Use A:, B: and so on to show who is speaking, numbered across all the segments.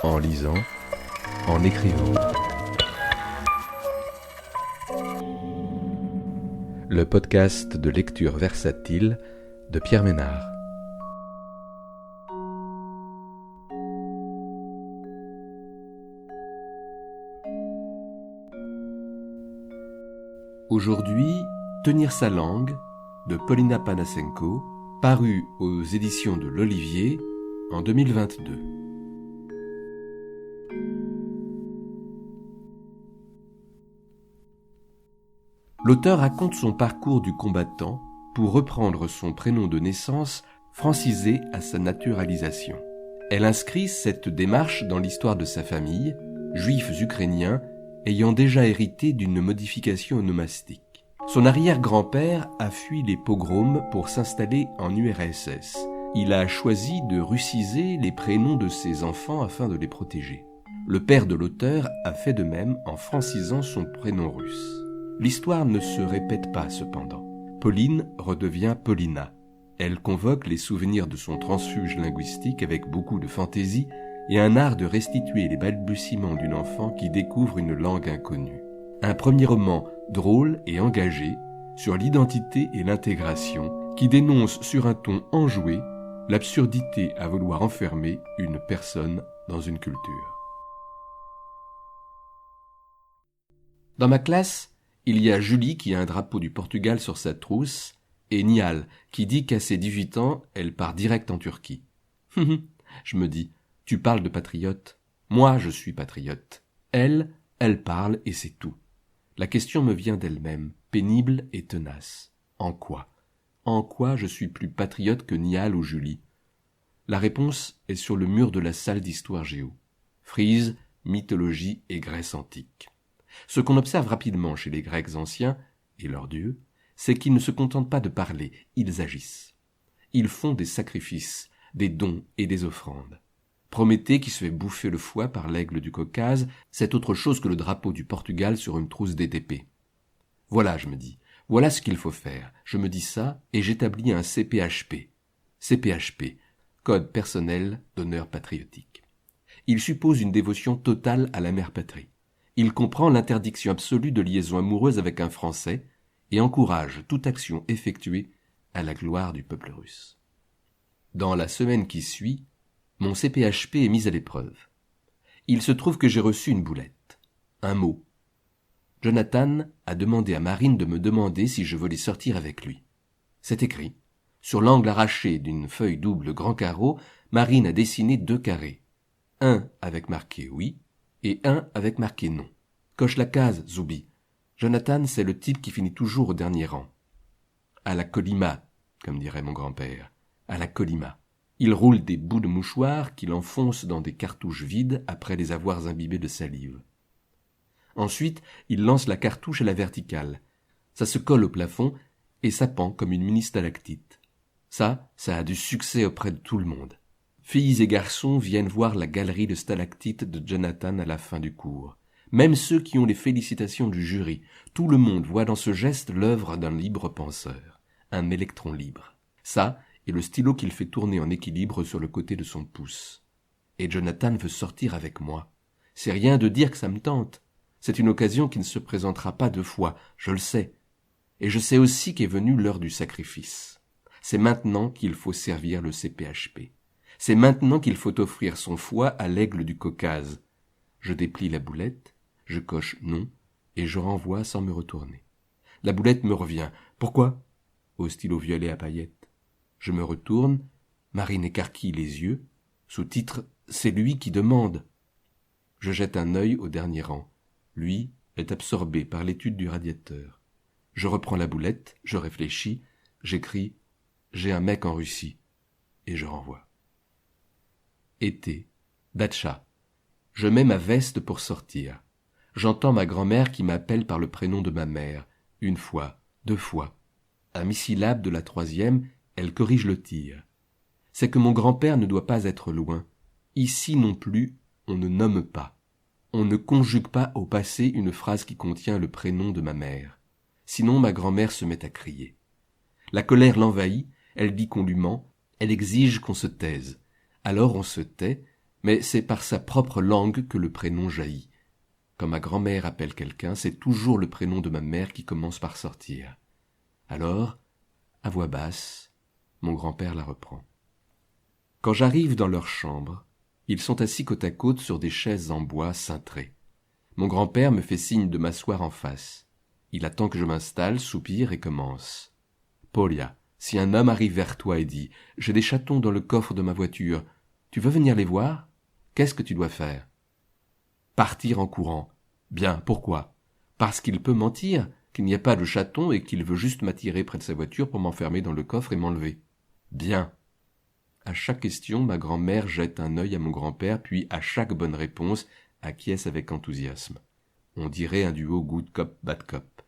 A: en lisant, en écrivant. Le podcast de lecture versatile de Pierre Ménard. Aujourd'hui, Tenir sa langue de Polina Panasenko, paru aux éditions de l'Olivier en 2022. L'auteur raconte son parcours du combattant pour reprendre son prénom de naissance francisé à sa naturalisation. Elle inscrit cette démarche dans l'histoire de sa famille, juifs ukrainiens ayant déjà hérité d'une modification onomastique. Son arrière-grand-père a fui les pogroms pour s'installer en URSS. Il a choisi de russiser les prénoms de ses enfants afin de les protéger. Le père de l'auteur a fait de même en francisant son prénom russe. L'histoire ne se répète pas cependant. Pauline redevient Paulina. Elle convoque les souvenirs de son transfuge linguistique avec beaucoup de fantaisie et un art de restituer les balbutiements d'une enfant qui découvre une langue inconnue. Un premier roman drôle et engagé sur l'identité et l'intégration qui dénonce sur un ton enjoué l'absurdité à vouloir enfermer une personne dans une culture. Dans ma classe, il y a Julie qui a un drapeau du Portugal sur sa trousse et Nihal qui dit qu'à ses 18 ans, elle part direct en Turquie. Je me dis, tu parles de patriote. Moi, je suis patriote. Elle parle et c'est tout. La question me vient d'elle-même, pénible et tenace. En quoi ? En quoi je suis plus patriote que Nihal ou Julie ? La réponse est sur le mur de la salle d'histoire géo. Frise, mythologie et Grèce antique. Ce qu'on observe rapidement chez les Grecs anciens et leurs dieux, c'est qu'ils ne se contentent pas de parler, ils agissent. Ils font des sacrifices, des dons et des offrandes. Prométhée qui se fait bouffer le foie par l'aigle du Caucase, c'est autre chose que le drapeau du Portugal sur une trousse d'épée. Voilà, je me dis, voilà ce qu'il faut faire. Je me dis ça et j'établis un CPHP. CPHP, Code personnel d'honneur patriotique. Il suppose une dévotion totale à la mère patrie. Il comprend l'interdiction absolue de liaison amoureuse avec un Français et encourage toute action effectuée à la gloire du peuple russe. Dans la semaine qui suit, mon CPHP est mis à l'épreuve. Il se trouve que j'ai reçu une boulette, un mot. Jonathan a demandé à Marine de me demander si je voulais sortir avec lui. C'est écrit. Sur l'angle arraché d'une feuille double grand carreau, Marine a dessiné 2 carrés. Un avec marqué oui et un avec marqué non. Coche la case, Zoubi. Jonathan, c'est le type qui finit toujours au dernier rang. À la Colima, comme dirait mon grand-père. À la Colima. Il roule des bouts de mouchoir qu'il enfonce dans des cartouches vides après les avoir imbibés de salive. Ensuite, il lance la cartouche à la verticale. Ça se colle au plafond et ça pend comme une mini-stalactite. Ça a du succès auprès de tout le monde. Filles et garçons viennent voir la galerie de stalactites de Jonathan à la fin du cours. Même ceux qui ont les félicitations du jury. Tout le monde voit dans ce geste l'œuvre d'un libre penseur, un électron libre. Ça est le stylo qu'il fait tourner en équilibre sur le côté de son pouce. Et Jonathan veut sortir avec moi. C'est rien de dire que ça me tente. C'est une occasion qui ne se présentera pas 2 fois, je le sais. Et je sais aussi qu'est venue l'heure du sacrifice. C'est maintenant qu'il faut servir le CPHP. C'est maintenant qu'il faut offrir son foie à l'aigle du Caucase. Je déplie la boulette, je coche non, et je renvoie sans me retourner. La boulette me revient. Pourquoi ? Au stylo violet à paillettes. Je me retourne, Marine écarquille les yeux. Sous-titre, c'est lui qui demande. Je jette un œil au dernier rang. Lui est absorbé par l'étude du radiateur. Je reprends la boulette, je réfléchis, j'écris « J'ai un mec en Russie » et je renvoie. Été, Datcha. Je mets ma veste pour sortir. J'entends ma grand-mère qui m'appelle par le prénom de ma mère, 1 fois, 2 fois. À mi-syllabe de la 3e, elle corrige le tir. C'est que mon grand-père ne doit pas être loin. Ici non plus, on ne nomme pas. On ne conjugue pas au passé une phrase qui contient le prénom de ma mère. Sinon ma grand-mère se met à crier. La colère l'envahit, elle dit qu'on lui ment, elle exige qu'on se taise. Alors on se tait, mais c'est par sa propre langue que le prénom jaillit. Quand ma grand-mère appelle quelqu'un, c'est toujours le prénom de ma mère qui commence par sortir. Alors, à voix basse, mon grand-père la reprend. Quand j'arrive dans leur chambre, ils sont assis côte à côte sur des chaises en bois cintrées. Mon grand-père me fait signe de m'asseoir en face. Il attend que je m'installe, soupire et commence. « Polya, si un homme arrive vers toi et dit « J'ai des chatons dans le coffre de ma voiture, tu veux venir les voir ? Qu'est-ce que tu dois faire ?» Partir en courant. Bien, pourquoi ? Parce qu'il peut mentir, qu'il n'y a pas de chaton et qu'il veut juste m'attirer près de sa voiture pour m'enfermer dans le coffre et m'enlever. Bien. À chaque question, ma grand-mère jette un œil à mon grand-père, puis à chaque bonne réponse, acquiesce avec enthousiasme. On dirait un duo good cop, bad cop.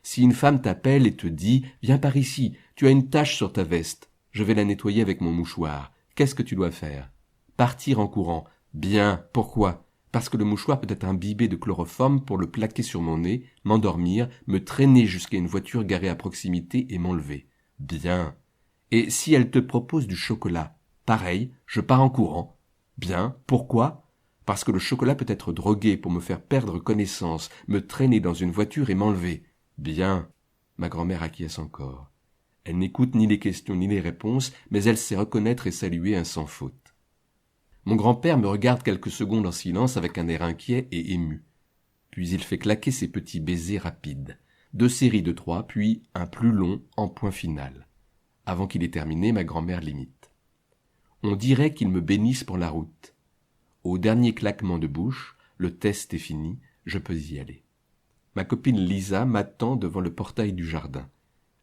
A: Si une femme t'appelle et te dit « Viens par ici, tu as une tache sur ta veste, je vais la nettoyer avec mon mouchoir. Qu'est-ce que tu dois faire ?» Partir en courant. Bien, pourquoi ? Parce que le mouchoir peut être imbibé de chloroforme pour le plaquer sur mon nez, m'endormir, me traîner jusqu'à une voiture garée à proximité et m'enlever. Bien. Et si elle te propose du chocolat, pareil, je pars en courant. Bien, pourquoi ? Parce que le chocolat peut être drogué pour me faire perdre connaissance, me traîner dans une voiture et m'enlever. Bien. Ma grand-mère acquiesce encore. Elle n'écoute ni les questions ni les réponses, mais elle sait reconnaître et saluer un sans faute. Mon grand-père me regarde quelques secondes en silence avec un air inquiet et ému. Puis il fait claquer ses petits baisers rapides. 2 séries de 3, puis un plus long en point final. Avant qu'il ait terminé, ma grand-mère l'imite. On dirait qu'il me bénisse pour la route. Au dernier claquement de bouche, le test est fini, je peux y aller. Ma copine Lisa m'attend devant le portail du jardin.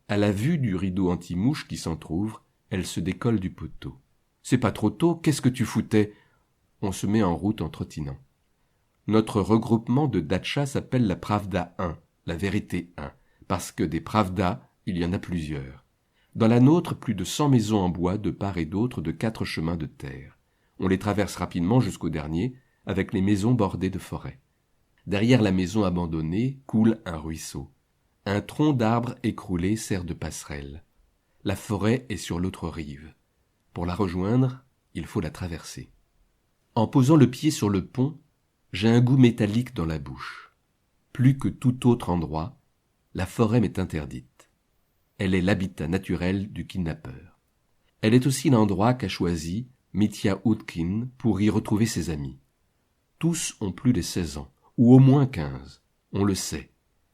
A: À la vue du rideau anti-mouche qui s'entr'ouvre, elle se décolle du poteau. « C'est pas trop tôt, qu'est-ce que tu foutais ?» On se met en route en trottinant. Notre regroupement de datcha s'appelle la Pravda 1, la vérité 1, parce que des Pravdas, il y en a plusieurs. Dans la nôtre, plus de 100 maisons en bois de part et d'autre de 4 chemins de terre. On les traverse rapidement jusqu'au dernier, avec les maisons bordées de forêts. Derrière la maison abandonnée coule un ruisseau. Un tronc d'arbre écroulé sert de passerelle. La forêt est sur l'autre rive. Pour la rejoindre, il faut la traverser. En posant le pied sur le pont, j'ai un goût métallique dans la bouche. Plus que tout autre endroit, la forêt m'est interdite. Elle est l'habitat naturel du kidnappeur. Elle est aussi l'endroit qu'a choisi Mitya Utkin pour y retrouver ses amis. Tous ont plus de 16 ans, ou au moins 15. On le sait.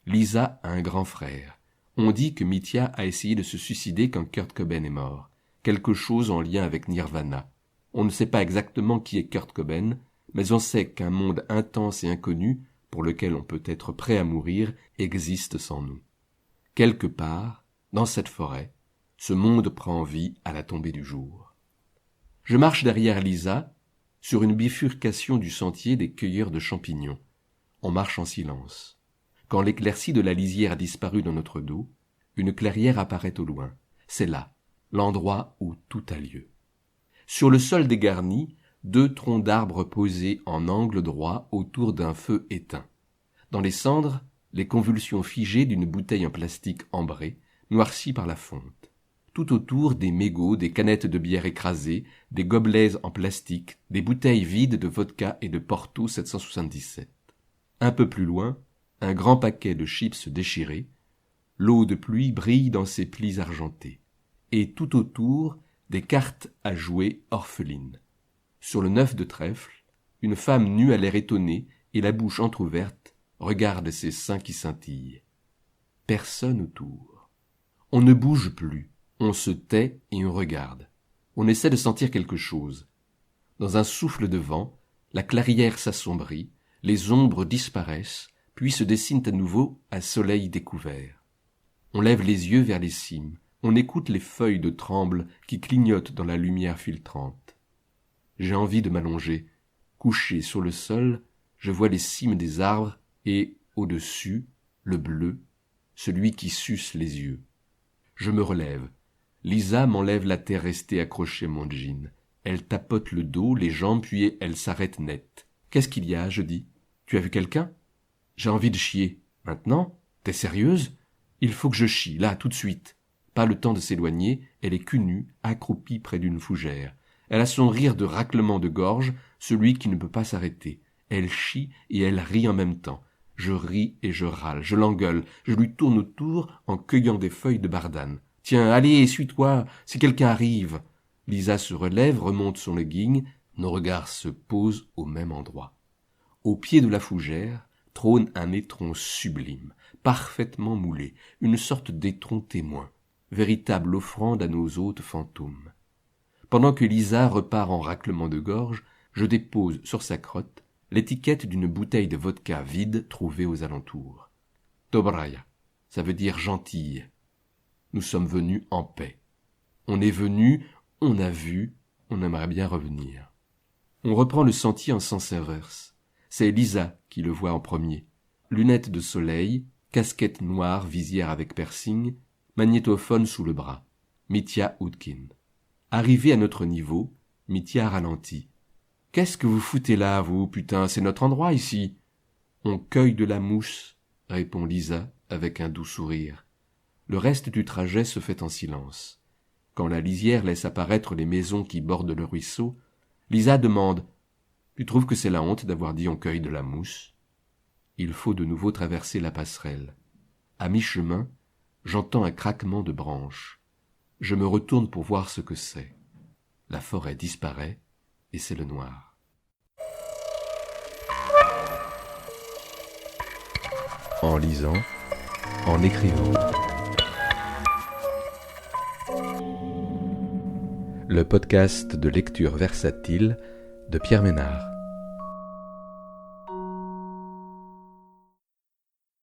A: Lisa a un grand frère. On dit que Mitya a essayé de se suicider quand Kurt Cobain est mort. Quelque chose en lien avec Nirvana. On ne sait pas exactement qui est Kurt Cobain, mais on sait qu'un monde intense et inconnu, pour lequel on peut être prêt à mourir, existe sans nous. Quelque part, dans cette forêt, ce monde prend vie à la tombée du jour. Je marche derrière Lisa, sur une bifurcation du sentier des cueilleurs de champignons. On marche en silence. Quand l'éclaircie de la lisière a disparu dans notre dos, une clairière apparaît au loin. C'est là, l'endroit où tout a lieu. Sur le sol dégarni, 2 troncs d'arbres posés en angle droit autour d'un feu éteint. Dans les cendres, les convulsions figées d'une bouteille en plastique ambrée, noircie par la fonte. Tout autour, des mégots, des canettes de bière écrasées, des gobelets en plastique, des bouteilles vides de vodka et de Porto 777. Un peu plus loin, un grand paquet de chips déchirés. L'eau de pluie brille dans ses plis argentés. Et tout autour, des cartes à jouer orphelines. Sur le neuf de trèfle, une femme nue à l'air étonné et la bouche entr'ouverte regarde ses seins qui scintillent. Personne autour. On ne bouge plus, on se tait et on regarde. On essaie de sentir quelque chose. Dans un souffle de vent, la clairière s'assombrit, les ombres disparaissent, puis se dessinent à nouveau à soleil découvert. On lève les yeux vers les cimes. On écoute les feuilles de tremble qui clignotent dans la lumière filtrante. J'ai envie de m'allonger. Couché sur le sol, je vois les cimes des arbres et, au-dessus, le bleu, celui qui suce les yeux. Je me relève. Lisa m'enlève la terre restée accrochée à mon jean. Elle tapote le dos, les jambes, puis elle s'arrête net. « Qu'est-ce qu'il y a ?» je dis. « Tu as vu quelqu'un ?»« J'ai envie de chier. »« Maintenant ? T'es sérieuse ? Il faut que je chie, là, tout de suite. » Pas le temps de s'éloigner, elle est cul nue, accroupie près d'une fougère. Elle a son rire de raclement de gorge, celui qui ne peut pas s'arrêter. Elle chie et elle rit en même temps. Je ris et je râle, je l'engueule, je lui tourne autour en cueillant des feuilles de bardane. « Tiens, allez, suis-toi, si quelqu'un arrive !» Lisa se relève, remonte son legging, nos regards se posent au même endroit. Au pied de la fougère trône un étron sublime, parfaitement moulé, une sorte d'étron témoin, véritable offrande à nos hôtes fantômes. Pendant que Lisa repart en raclement de gorge, je dépose sur sa crotte l'étiquette d'une bouteille de vodka vide trouvée aux alentours. Dobraya, ça veut dire gentille. Nous sommes venus en paix. On est venu, on a vu, on aimerait bien revenir. On reprend le sentier en sens inverse. C'est Lisa qui le voit en premier. Lunettes de soleil, casquette noire, visière avec piercing, magnétophone sous le bras. Mitya Utkin. Arrivé à notre niveau, Mitya ralentit. « Qu'est-ce que vous foutez là, vous, putain, c'est notre endroit ici !»« On cueille de la mousse, » répond Lisa avec un doux sourire. Le reste du trajet se fait en silence. Quand la lisière laisse apparaître les maisons qui bordent le ruisseau, Lisa demande « Tu trouves que c'est la honte d'avoir dit on cueille de la mousse ?» Il faut de nouveau traverser la passerelle. À mi-chemin, j'entends un craquement de branches. Je me retourne pour voir ce que c'est. La forêt disparaît et c'est le noir. En lisant, en écrivant. Le podcast de lecture versatile de Pierre Ménard.